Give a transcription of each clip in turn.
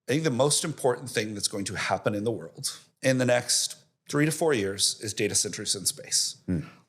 I think the most important thing that's going to happen in the world in the next 3 to 4 years is data centers in space.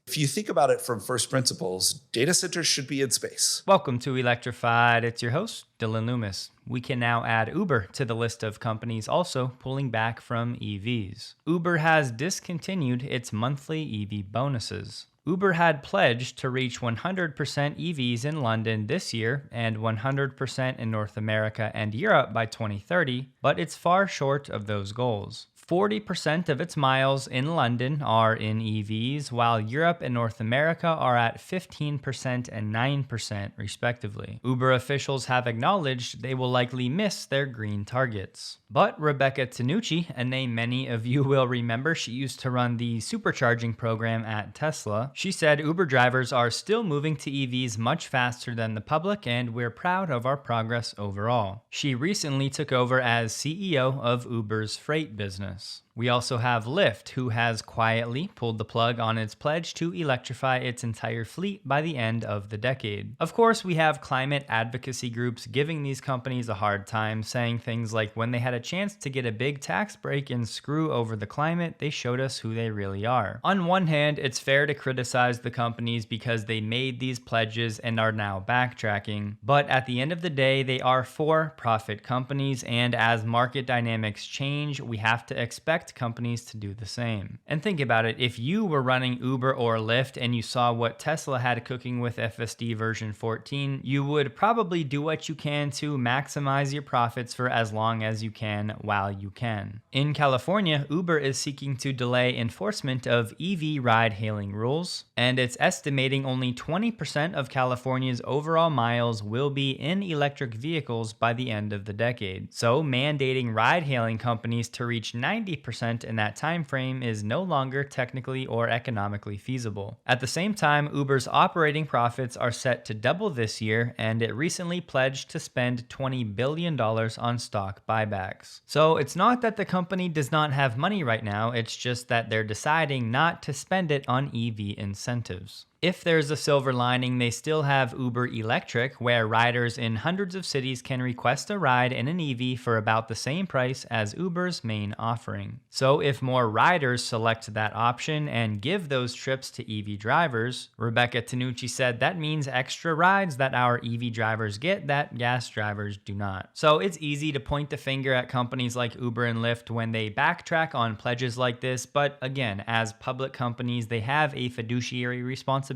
If you think about it from first principles, data centers should be in space. Welcome to Electrified. It's your host, Dylan Loomis. We can now add Uber to the list of companies also pulling back from EVs. Uber has discontinued its monthly EV bonuses. Uber had pledged to reach 100% EVs in London this year and 100% in North America and Europe by 2030, but it's far short of those goals. 40% of its miles in London are in EVs, while Europe and North America are at 15% and 9% respectively. Uber officials have acknowledged they will likely miss their green targets. But Rebecca Tanucci, a name many of you will remember, she used to run the supercharging program at Tesla. She said Uber drivers are still moving to EVs much faster than the public, and we're proud of our progress overall. She recently took over as CEO of Uber's freight business. We also have Lyft, who has quietly pulled the plug on its pledge to electrify its entire fleet by the end of the decade. Of course, we have climate advocacy groups giving these companies a hard time, saying things like when they had a chance to get a big tax break and screw over the climate, they showed us who they really are. On one hand, it's fair to criticize the companies because they made these pledges and are now backtracking, but at the end of the day, they are for-profit companies, and as market dynamics change, we have to expect companies to do the same. And think about it, if you were running Uber or Lyft and you saw what Tesla had cooking with FSD version 14, you would probably do what you can to maximize your profits for as long as you can while you can. In California, Uber is seeking to delay enforcement of EV ride-hailing rules, and it's estimating only 20% of California's overall miles will be in electric vehicles by the end of the decade. So mandating ride-hailing companies to reach 90% in that time frame is no longer technically or economically feasible. At the same time, Uber's operating profits are set to double this year, and it recently pledged to spend $20 billion on stock buybacks. So it's not that the company does not have money right now, it's just that they're deciding not to spend it on EV incentives. If there's a silver lining, they still have Uber Electric, where riders in hundreds of cities can request a ride in an EV for about the same price as Uber's main offering. So if more riders select that option and give those trips to EV drivers, Rebecca Tanucci said that means extra rides that our EV drivers get that gas drivers do not. So it's easy to point the finger at companies like Uber and Lyft when they backtrack on pledges like this, but again, as public companies, they have a fiduciary responsibility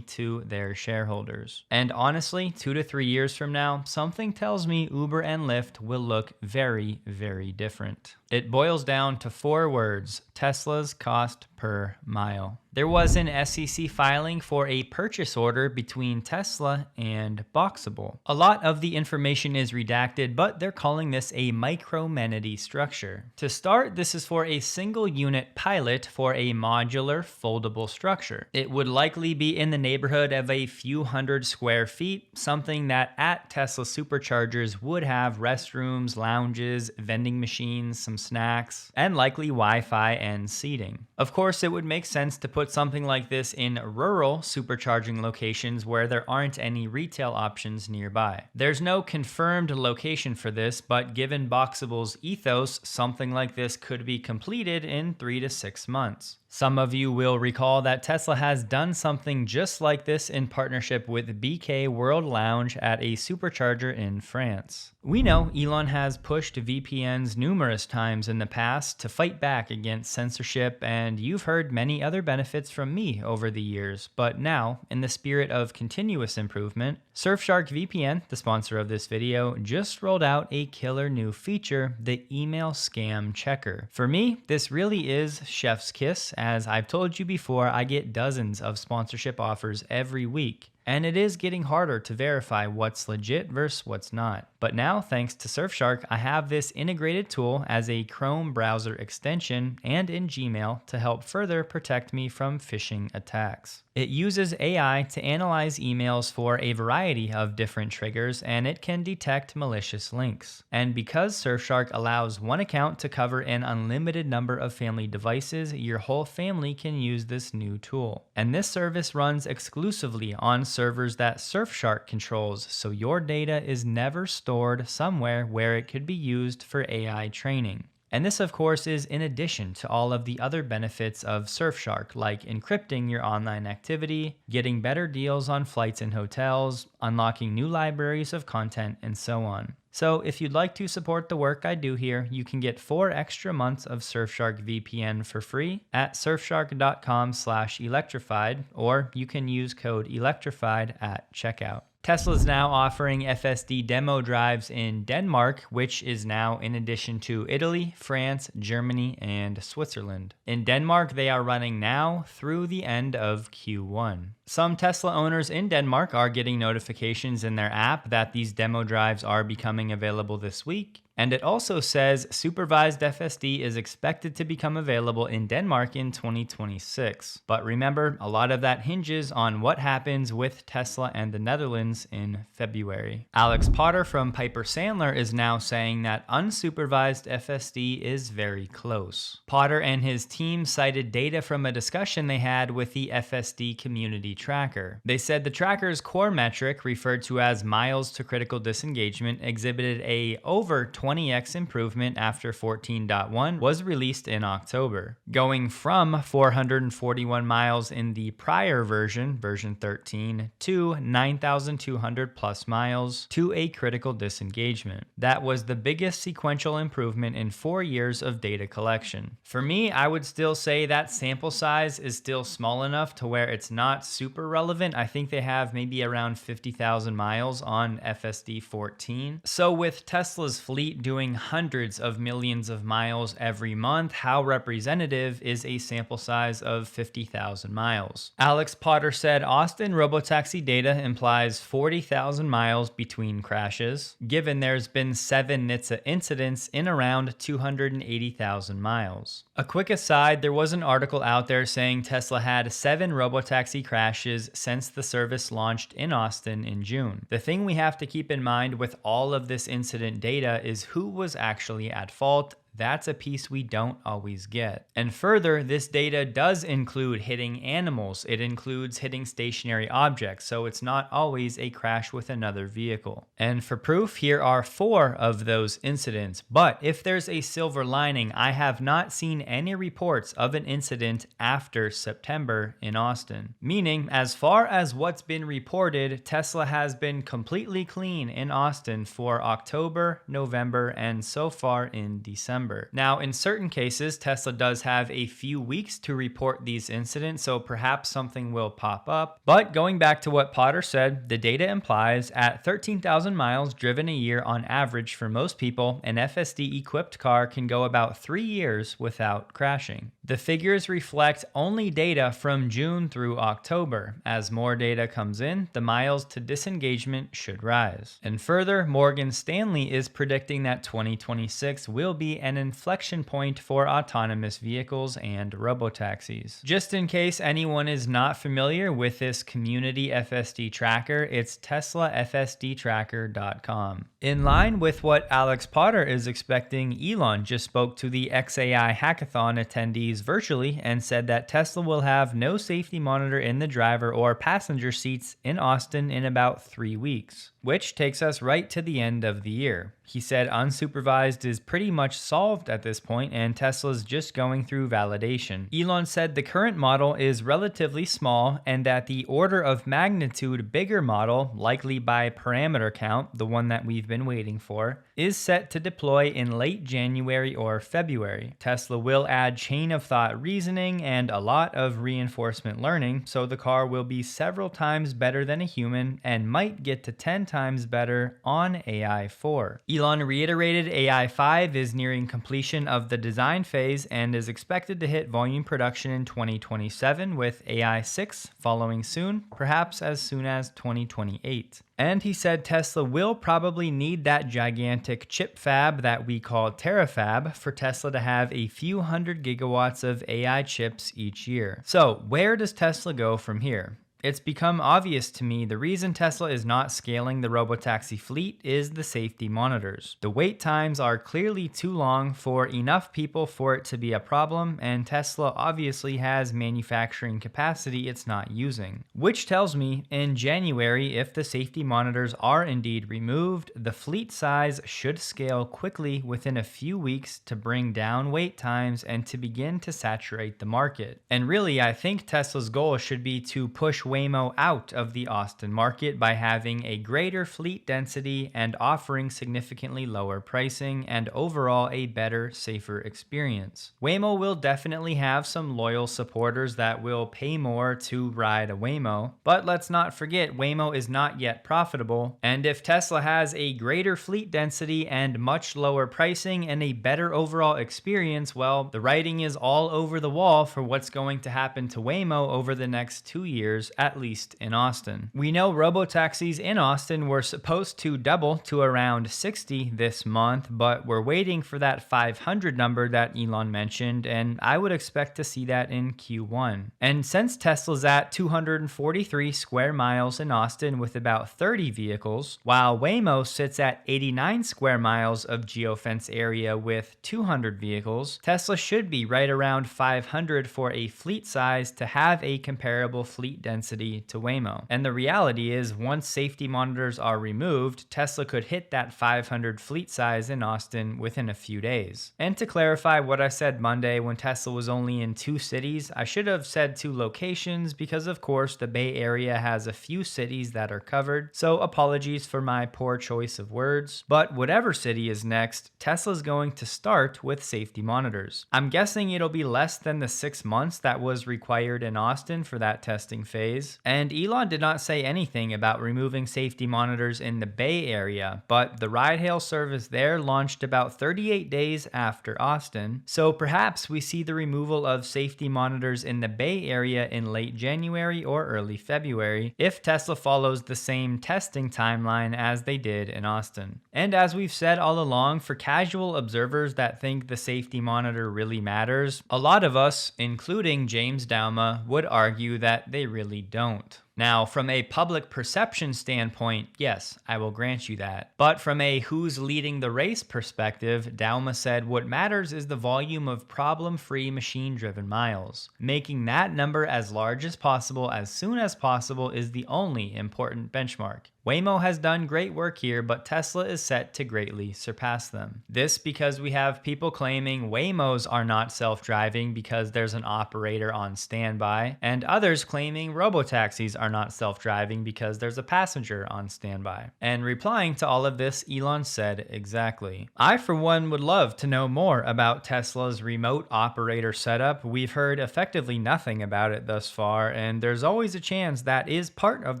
to their shareholders. And honestly, 2 to 3 years from now, something tells me Uber and Lyft will look very, very different. It boils down to 4 words: Tesla's cost per mile. There was an SEC filing for a purchase order between Tesla and Boxabl. A lot of the information is redacted, but they're calling this a micromanity structure. To start, this is for a single unit pilot for a modular foldable structure. It would likely be in the neighborhood of a few hundred square feet, something that at Tesla superchargers would have restrooms, lounges, vending machines, some snacks, and likely Wi-Fi and seating. Of course, it would make sense to put something like this in rural supercharging locations where there aren't any retail options nearby. There's no confirmed location for this, but given Boxabl's ethos, something like this could be completed in 3 to 6 months. Some of you will recall that Tesla has done something just like this in partnership with BK World Lounge at a supercharger in France. We know Elon has pushed VPNs numerous times in the past to fight back against censorship, and you've heard many other benefits from me over the years, but now, in the spirit of continuous improvement, Surfshark VPN, the sponsor of this video, just rolled out a killer new feature, the email scam checker. For me, this really is chef's kiss. As I've told you before, I get dozens of sponsorship offers every week, and it is getting harder to verify what's legit versus what's not. But now, thanks to Surfshark, I have this integrated tool as a Chrome browser extension and in Gmail to help further protect me from phishing attacks. It uses AI to analyze emails for a variety of different triggers, and it can detect malicious links. And because Surfshark allows one account to cover an unlimited number of family devices, your whole family can use this new tool. And this service runs exclusively on servers that Surfshark controls, so your data is never stored stored somewhere where it could be used for AI training. And this, of course, is in addition to all of the other benefits of Surfshark, like encrypting your online activity, getting better deals on flights and hotels, unlocking new libraries of content, and so on. So if you'd like to support the work I do here, you can get 4 extra months of Surfshark VPN for free at surfshark.com/electrified, or you can use code electrified at checkout. Tesla is now offering FSD demo drives in Denmark, which is now in addition to Italy, France, Germany, and Switzerland. In Denmark, they are running now through the end of Q1. Some Tesla owners in Denmark are getting notifications in their app that these demo drives are becoming available this week. And it also says supervised FSD is expected to become available in Denmark in 2026. But remember, a lot of that hinges on what happens with Tesla and the Netherlands in February. Alex Potter from Piper Sandler is now saying that unsupervised FSD is very close. Potter and his team cited data from a discussion they had with the FSD community tracker. They said the tracker's core metric, referred to as miles to critical disengagement, exhibited a over 20x improvement after 14.1 was released in October, going from 441 miles in the prior version 13, to 9,200 plus miles to a critical disengagement. That was the biggest sequential improvement in 4 years of data collection. For me, I would still say that sample size is still small enough to where it's not super relevant. I think they have maybe around 50,000 miles on FSD 14. So with Tesla's fleet doing hundreds of millions of miles every month, how representative is a sample size of 50,000 miles? Alex Potter said Austin Robotaxi data implies 40,000 miles between crashes, given there's been 7 NHTSA incidents in around 280,000 miles. A quick aside, there was an article out there saying Tesla had 7 Robotaxi crashes since the service launched in Austin in June. The thing we have to keep in mind with all of this incident data is who was actually at fault. That's a piece we don't always get. And further, this data does include hitting animals. It includes hitting stationary objects, so it's not always a crash with another vehicle. And for proof, here are 4 of those incidents. But if there's a silver lining, I have not seen any reports of an incident after September in Austin. Meaning, as far as what's been reported, Tesla has been completely clean in Austin for October, November, and so far in December. Now, in certain cases, Tesla does have a few weeks to report these incidents, so perhaps something will pop up. But going back to what Potter said, the data implies at 13,000 miles driven a year on average for most people, an FSD-equipped car can go about 3 years without crashing. The figures reflect only data from June through October. As more data comes in, the miles to disengagement should rise. And further, Morgan Stanley is predicting that 2026 will be an inflection point for autonomous vehicles and robotaxis. Just in case anyone is not familiar with this community FSD tracker, it's TeslaFSDtracker.com. In line with what Alex Potter is expecting, Elon just spoke to the XAI hackathon attendees virtually and said that Tesla will have no safety monitor in the driver or passenger seats in Austin in about 3 weeks, which takes us right to the end of the year. He said unsupervised is pretty much solved at this point and Tesla's just going through validation. Elon said the current model is relatively small and that the order of magnitude bigger model, likely by parameter count, the one that we've been waiting for, is set to deploy in late January or February. Tesla will add chain of thought reasoning and a lot of reinforcement learning, so the car will be several times better than a human and might get to 10 times better on AI4. Elon reiterated AI5 is nearing completion of the design phase and is expected to hit volume production in 2027, with AI6 following soon, perhaps as soon as 2028. And he said Tesla will probably need that gigantic chip fab that we call terafab for Tesla to have a few hundred gigawatts of AI chips each year. So where does Tesla go from here? It's become obvious to me the reason Tesla is not scaling the Robotaxi fleet is the safety monitors. The wait times are clearly too long for enough people for it to be a problem, and Tesla obviously has manufacturing capacity it's not using. Which tells me, in January, if the safety monitors are indeed removed, the fleet size should scale quickly within a few weeks to bring down wait times and to begin to saturate the market. And really, I think Tesla's goal should be to push Waymo out of the Austin market by having a greater fleet density and offering significantly lower pricing and overall a better, safer experience. Waymo will definitely have some loyal supporters that will pay more to ride a Waymo, but let's not forget Waymo is not yet profitable, and if Tesla has a greater fleet density and much lower pricing and a better overall experience, well, the writing is all over the wall for what's going to happen to Waymo over the next 2 years, at least in Austin. We know robotaxis in Austin were supposed to double to around 60 this month, but we're waiting for that 500 number that Elon mentioned, and I would expect to see that in Q1. And since Tesla's at 243 square miles in Austin with about 30 vehicles, while Waymo sits at 89 square miles of geofence area with 200 vehicles, Tesla should be right around 500 for a fleet size to have a comparable fleet density to Waymo. And the reality is, once safety monitors are removed, Tesla could hit that 500 fleet size in Austin within a few days. And to clarify what I said Monday when Tesla was only in 2 cities, I should have said 2 locations because of course the Bay Area has a few cities that are covered, so apologies for my poor choice of words. But whatever city is next, Tesla's going to start with safety monitors. I'm guessing it'll be less than the 6 months that was required in Austin for that testing phase. And Elon did not say anything about removing safety monitors in the Bay Area, but the ride-hail service there launched about 38 days after Austin, so perhaps we see the removal of safety monitors in the Bay Area in late January or early February, if Tesla follows the same testing timeline as they did in Austin. And as we've said all along, for casual observers that think the safety monitor really matters, a lot of us, including James Dauma, would argue that they really don't. Now, from a public perception standpoint, yes, I will grant you that. But from a who's leading the race perspective, Dauma said what matters is the volume of problem-free machine-driven miles. Making that number as large as possible as soon as possible is the only important benchmark. Waymo has done great work here, but Tesla is set to greatly surpass them. This because we have people claiming Waymos are not self-driving because there's an operator on standby, and others claiming robotaxis are not self-driving because there's a passenger on standby. And replying to all of this, Elon said exactly. I, for one, would love to know more about Tesla's remote operator setup. We've heard effectively nothing about it thus far, and there's always a chance that is part of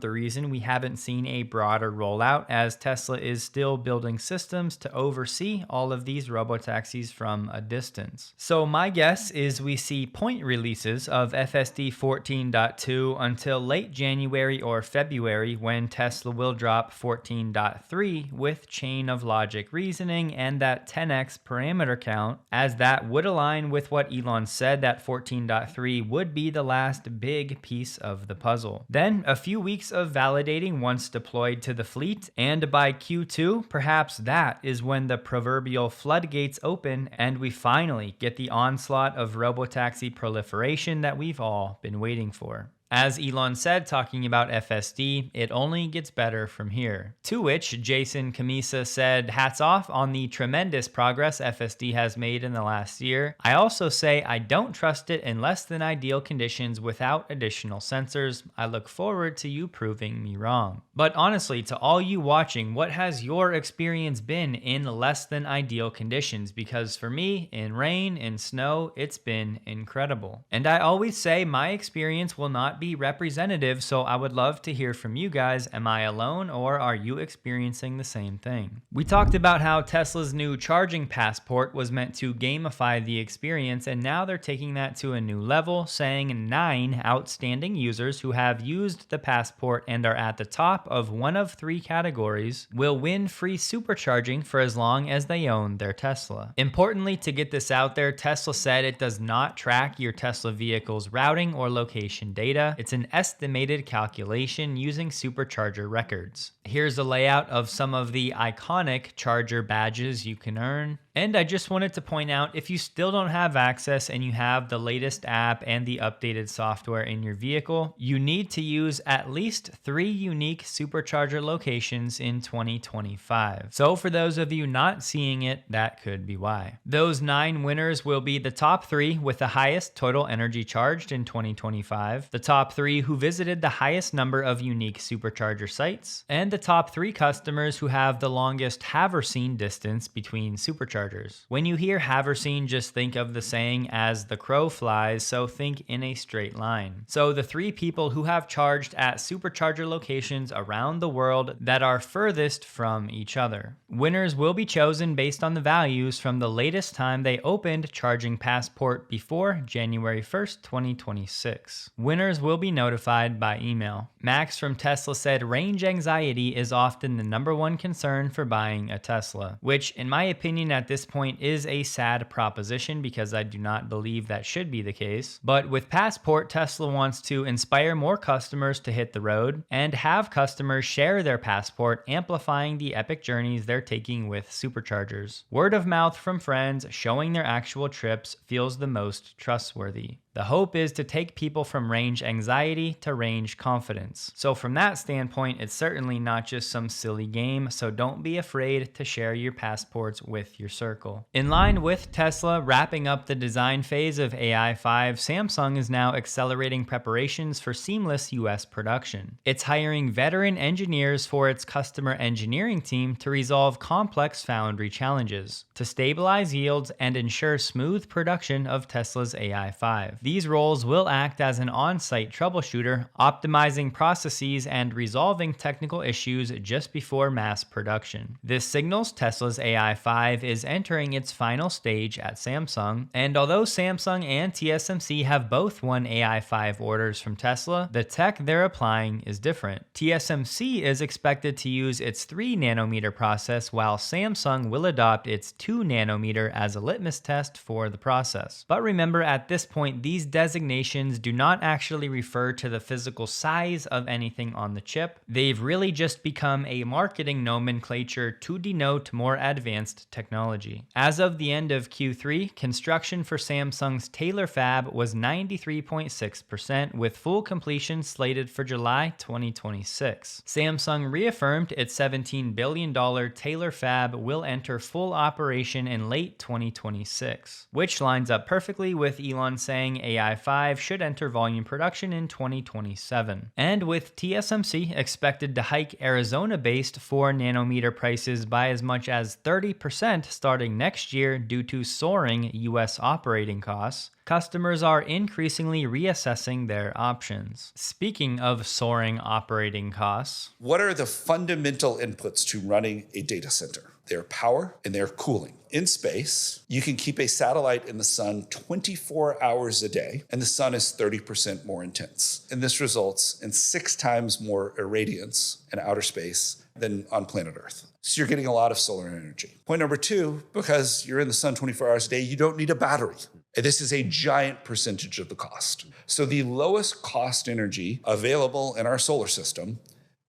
the reason we haven't seen a broader rollout, as Tesla is still building systems to oversee all of these robotaxis from a distance. So my guess is we see point releases of FSD 14.2 until late January or February, when Tesla will drop 14.3 with chain of logic reasoning and that 10x parameter count, as that would align with what Elon said that 14.3 would be the last big piece of the puzzle. Then a few weeks of validating once deployed to the fleet, and by Q2, perhaps that is when the proverbial floodgates open and we finally get the onslaught of robotaxi proliferation that we've all been waiting for. As Elon said, talking about FSD, it only gets better from here. To which Jason Camisa said, hats off on the tremendous progress FSD has made in the last year. I also say I don't trust it in less than ideal conditions without additional sensors. I look forward to you proving me wrong. But honestly, to all you watching, what has your experience been in less than ideal conditions? Because for me, in rain, in snow, it's been incredible. And I always say my experience will not be representative, so I would love to hear from you guys. Am I alone, or are you experiencing the same thing? We talked about how Tesla's new charging passport was meant to gamify the experience, and now they're taking that to a new level, saying 9 outstanding users who have used the passport and are at the top of one of 3 categories will win free supercharging for as long as they own their Tesla. Importantly, to get this out there, Tesla said it does not track your Tesla vehicle's routing or location data. data. It's an estimated calculation using supercharger records. Here's a layout of some of the iconic charger badges you can earn. And I just wanted to point out, if you still don't have access and you have the latest app and the updated software in your vehicle, you need to use at least 3 unique supercharger locations in 2025. So for those of you not seeing it, that could be why. Those 9 winners will be the top 3 with the highest total energy charged in 2025, the top 3 who visited the highest number of unique supercharger sites, and the top 3 customers who have the longest have-seen distance between superchargers. When you hear have-seen, just think of the saying as the crow flies, so think in a straight line. So the 3 people who have charged at supercharger locations around the world that are furthest from each other. Winners will be chosen based on the values from the latest time they opened Charging Passport before January 1st, 2026. Winners will be notified by email. Max from Tesla said range anxiety is often the #1 concern for buying a Tesla, which in my opinion at this point is a sad proposition because I do not believe that should be the case. But with Passport, Tesla wants to inspire more customers to hit the road and have customers share their Passport, amplifying the epic journeys they're taking with superchargers. Word of mouth from friends showing their actual trips feels the most trustworthy. The hope is to take people from range anxiety to range confidence. So from that standpoint, it's certainly not just some silly game, so don't be afraid to share your passports with your circle. In line with Tesla wrapping up the design phase of AI5, Samsung is now accelerating preparations for seamless US production. It's hiring veteran engineers for its customer engineering team to resolve complex foundry challenges, to stabilize yields and ensure smooth production of Tesla's AI5. These roles will act as an on-site troubleshooter, optimizing processes and resolving technical issues just before mass production. This signals Tesla's AI5 is entering its final stage at Samsung, and although Samsung and TSMC have both won AI5 orders from Tesla, the tech they're applying is different. TSMC is expected to use its 3nm process, while Samsung will adopt its 2nm as a litmus test for the process. But remember, at this point, these designations do not actually refer to the physical size of anything on the chip. They've really just become a marketing nomenclature to denote more advanced technology. As of the end of Q3, construction for Samsung's Taylor fab was 93.6%, with full completion slated for July 2026. Samsung reaffirmed its $17 billion Taylor fab will enter full operation in late 2026, which lines up perfectly with Elon saying AI5 should enter volume production in 2027. And with TSMC expected to hike Arizona-based 4nm prices by as much as 30% starting next year due to soaring US operating costs, customers are increasingly reassessing their options. Speaking of soaring operating costs, what are the fundamental inputs to running a data center? Their power and their cooling. In space, you can keep a satellite in the sun 24 hours a day, and the sun is 30% more intense. And this results in 6 times more irradiance in outer space than on planet Earth. So you're getting a lot of solar energy. Point number 2, because you're in the sun 24 hours a day, you don't need a battery. And this is a giant percentage of the cost. So the lowest cost energy available in our solar system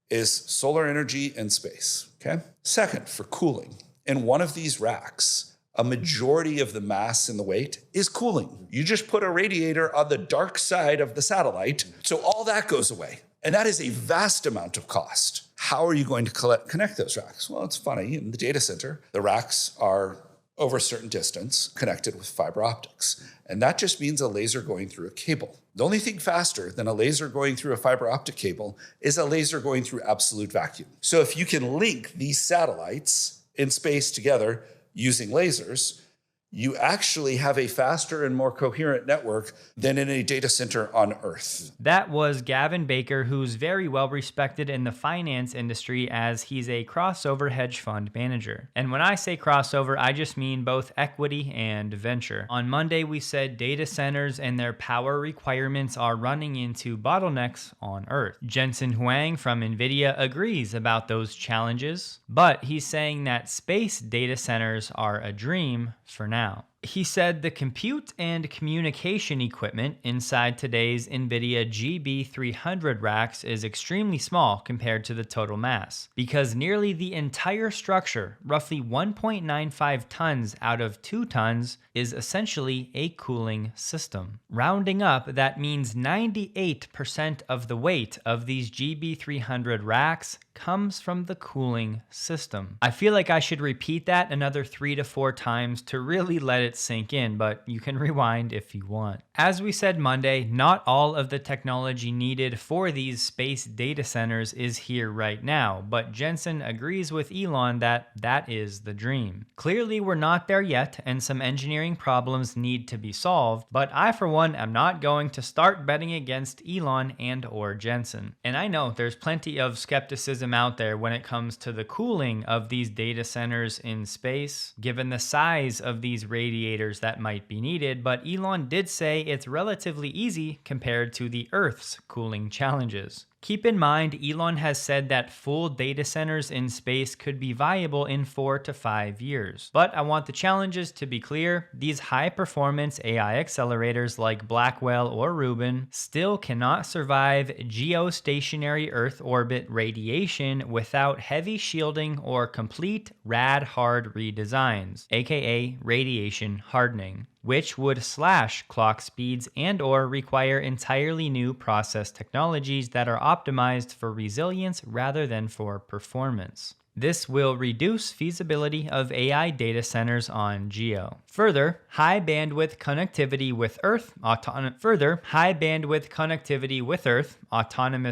is solar energy in space, okay? Second, for cooling, in one of these racks, a majority of the mass and the weight is cooling. You just put a radiator on the dark side of the satellite, so all that goes away. And that is a vast amount of cost. How are you going to connect those racks? Well, it's funny, in the data center, the racks are over a certain distance connected with fiber optics. And that just means a laser going through a cable. The only thing faster than a laser going through a fiber optic cable is a laser going through absolute vacuum. So if you can link these satellites in space together using lasers, you actually have a faster and more coherent network than in a data center on Earth. That was Gavin Baker, who's very well respected in the finance industry as he's a crossover hedge fund manager. And when I say crossover, I just mean both equity and venture. On Monday, we said data centers and their power requirements are running into bottlenecks on Earth. Jensen Huang from NVIDIA agrees about those challenges, but he's saying that space data centers are a dream for now. He said the compute and communication equipment inside today's NVIDIA GB300 racks is extremely small compared to the total mass, because nearly the entire structure, roughly 1.95 tons out of 2 tons, is essentially a cooling system. Rounding up, that means 98% of the weight of these GB300 racks comes from the cooling system. I feel like I should repeat that another 3 to 4 times to really let it sink in, but you can rewind if you want. As we said Monday, not all of the technology needed for these space data centers is here right now, but Jensen agrees with Elon that that is the dream. Clearly, we're not there yet, and some engineering problems need to be solved, but I for one am not going to start betting against Elon and or Jensen. And I know there's plenty of skepticism out there when it comes to the cooling of these data centers in space, given the size of these radiators that might be needed, but Elon did say it's relatively easy compared to the Earth's cooling challenges. Keep in mind, Elon has said that full data centers in space could be viable in 4 to 5 years. But I want the challenges to be clear. These high-performance AI accelerators like Blackwell or Rubin still cannot survive geostationary Earth orbit radiation without heavy shielding or complete rad-hard redesigns, aka radiation hardening, which would slash clock speeds and or require entirely new process technologies that are optimized for resilience rather than for performance. This will reduce feasibility of AI data centers on GEO. Further, high bandwidth connectivity with Earth, autonomous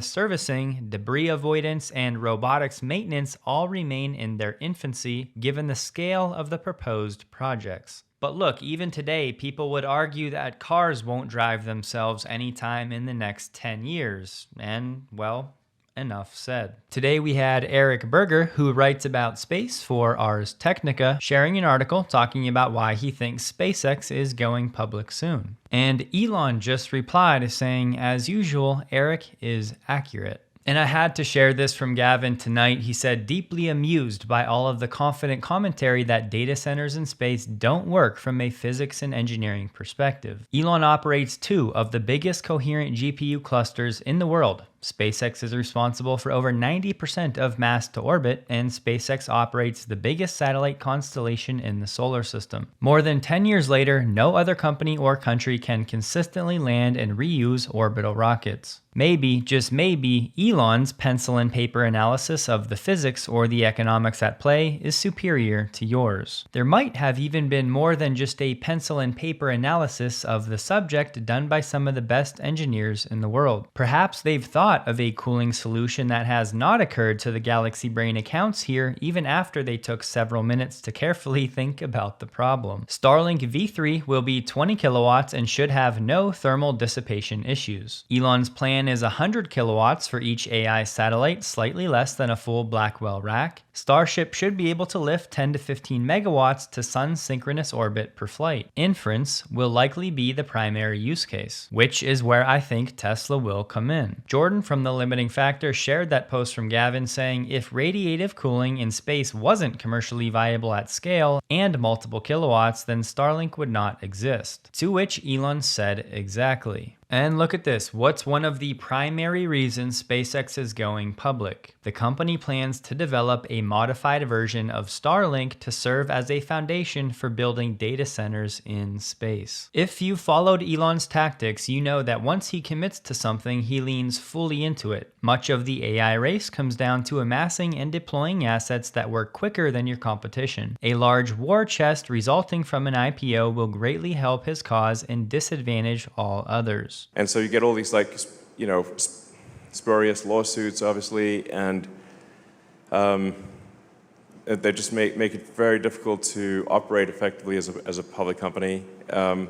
servicing, debris avoidance, and robotics maintenance all remain in their infancy given the scale of the proposed projects. But look, even today, people would argue that cars won't drive themselves anytime in the next 10 years. And, well, enough said. Today we had Eric Berger, who writes about space for Ars Technica, sharing an article talking about why he thinks SpaceX is going public soon. And Elon just replied saying, as usual, Eric is accurate. And I had to share this from Gavin tonight. He said, deeply amused by all of the confident commentary that data centers in space don't work from a physics and engineering perspective. Elon operates 2 of the biggest coherent GPU clusters in the world. SpaceX is responsible for over 90% of mass to orbit, and SpaceX operates the biggest satellite constellation in the solar system. More than 10 years later, no other company or country can consistently land and reuse orbital rockets. Maybe, just maybe, Elon's pencil and paper analysis of the physics or the economics at play is superior to yours. There might have even been more than just a pencil and paper analysis of the subject done by some of the best engineers in the world. Perhaps they've thought of a cooling solution that has not occurred to the Galaxy Brain accounts here even after they took several minutes to carefully think about the problem. Starlink V3 will be 20 kilowatts and should have no thermal dissipation issues. Elon's plan is 100 kilowatts for each AI satellite, slightly less than a full Blackwell rack. Starship should be able to lift 10 to 15 megawatts to sun synchronous orbit per flight. Inference will likely be the primary use case, which is where I think Tesla will come in. Jordan from The Limiting Factor shared that post from Gavin saying if radiative cooling in space wasn't commercially viable at scale and multiple kilowatts, then Starlink would not exist. To which Elon said exactly. And look at this. What's one of the primary reasons SpaceX is going public? The company plans to develop a modified version of Starlink to serve as a foundation for building data centers in space. If you've followed Elon's tactics, you know that once he commits to something, he leans fully into it. Much of the AI race comes down to amassing and deploying assets that work quicker than your competition. A large war chest resulting from an IPO will greatly help his cause and disadvantage all others. And so you get all these spurious lawsuits, obviously, and they just make it very difficult to operate effectively as a public company. But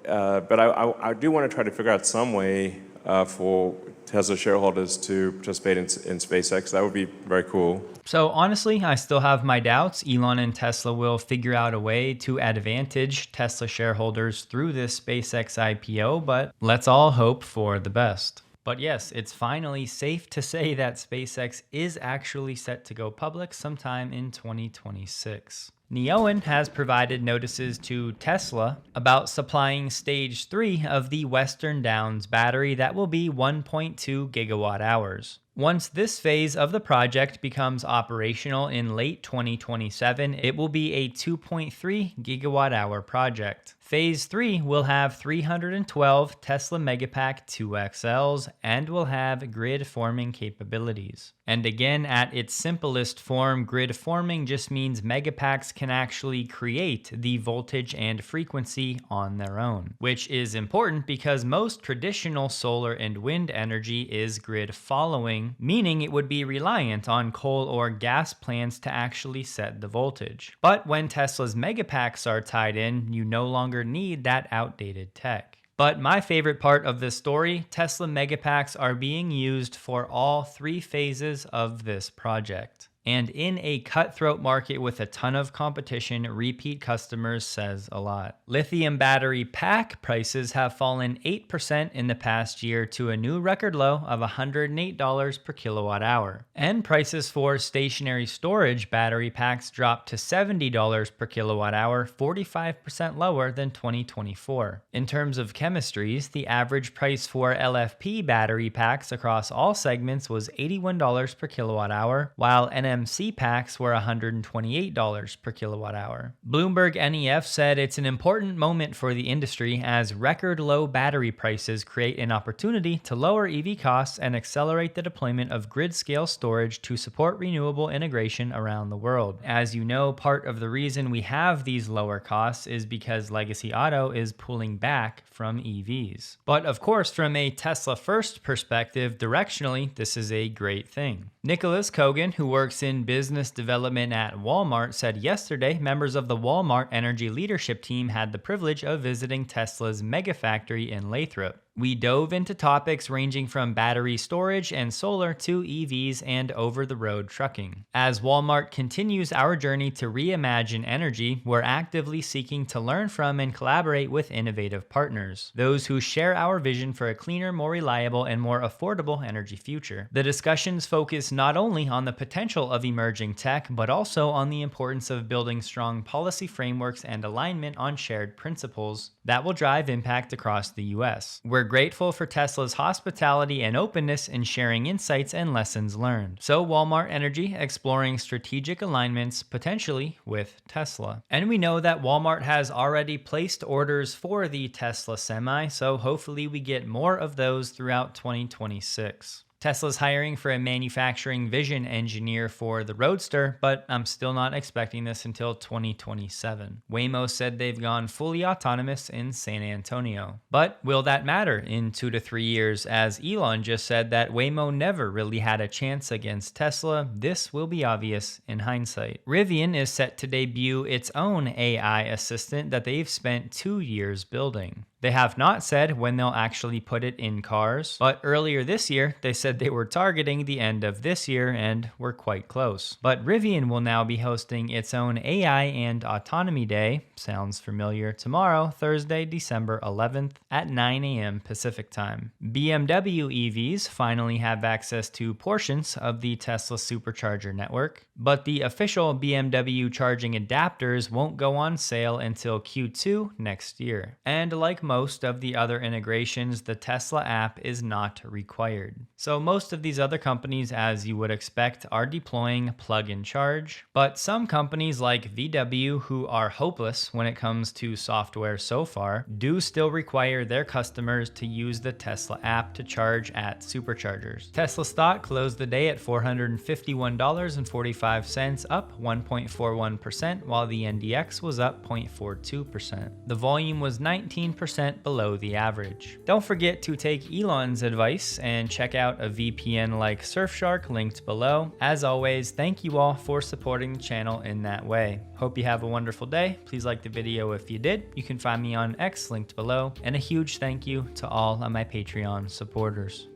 I do want to try to figure out some way for Tesla shareholders to participate in SpaceX. That would be very cool. So honestly, I still have my doubts. Elon and Tesla will figure out a way to advantage Tesla shareholders through this SpaceX IPO, but let's all hope for the best. But yes, it's finally safe to say that SpaceX is actually set to go public sometime in 2026. Neoen has provided notices to Tesla about supplying stage 3 of the Western Downs battery that will be 1.2 gigawatt hours. Once this phase of the project becomes operational in late 2027, it will be a 2.3 gigawatt hour project. Phase 3 will have 312 Tesla Megapack 2XLs and will have grid forming capabilities. And again, at its simplest form, grid forming just means Megapacks can actually create the voltage and frequency on their own, which is important because most traditional solar and wind energy is grid following, meaning it would be reliant on coal or gas plants to actually set the voltage. But when Tesla's Megapacks are tied in, you no longer need that outdated tech. But my favorite part of this story, Tesla Megapacks are being used for all 3 phases of this project. And in a cutthroat market with a ton of competition, repeat customers says a lot. Lithium battery pack prices have fallen 8% in the past year to a new record low of $108 per kilowatt hour. And prices for stationary storage battery packs dropped to $70 per kilowatt hour, 45% lower than 2024. In terms of chemistries, the average price for LFP battery packs across all segments was $81 per kilowatt hour, while NMC packs were $128 per kilowatt hour. Bloomberg NEF said it's an important moment for the industry as record low battery prices create an opportunity to lower EV costs and accelerate the deployment of grid-scale storage to support renewable integration around the world. As you know, part of the reason we have these lower costs is because legacy auto is pulling back from EVs. But of course, from a Tesla first perspective, directionally, this is a great thing. Nicholas Kogan, who works in business development at Walmart, said yesterday members of the Walmart energy leadership team had the privilege of visiting Tesla's megafactory in Lathrop. We dove into topics ranging from battery storage and solar to EVs and over-the-road trucking. As Walmart continues our journey to reimagine energy, we're actively seeking to learn from and collaborate with innovative partners, those who share our vision for a cleaner, more reliable, and more affordable energy future. The discussions focus not only on the potential of emerging tech, but also on the importance of building strong policy frameworks and alignment on shared principles that will drive impact across the US. We're grateful for Tesla's hospitality and openness in sharing insights and lessons learned. So Walmart Energy exploring strategic alignments potentially with Tesla. And we know that Walmart has already placed orders for the Tesla Semi, so hopefully we get more of those throughout 2026. Tesla's hiring for a manufacturing vision engineer for the Roadster, but I'm still not expecting this until 2027. Waymo said they've gone fully autonomous in San Antonio. But will that matter in 2 to 3 years? As Elon just said that Waymo never really had a chance against Tesla, this will be obvious in hindsight. Rivian is set to debut its own AI assistant that they've spent 2 years building. They have not said when they'll actually put it in cars, but earlier this year, they said they were targeting the end of this year and were quite close. But Rivian will now be hosting its own AI and Autonomy Day, sounds familiar, tomorrow, Thursday, December 11th at 9 a.m. Pacific time. BMW EVs finally have access to portions of the Tesla supercharger network, but the official BMW charging adapters won't go on sale until Q2 next year. And like most of the other integrations, the Tesla app is not required. So most of these other companies, as you would expect, are deploying plug and charge, but some companies like VW, who are hopeless when it comes to software so far, do still require their customers to use the Tesla app to charge at superchargers. Tesla stock closed the day at $451.45, up 1.41%, while the NDX was up 0.42%. The volume was 19% below the average. Don't forget to take Elon's advice and check out a VPN like Surfshark linked below. As always, thank you all for supporting the channel in that way. Hope you have a wonderful day. Please like the video if you did. You can find me on X linked below, and a huge thank you to all of my Patreon supporters.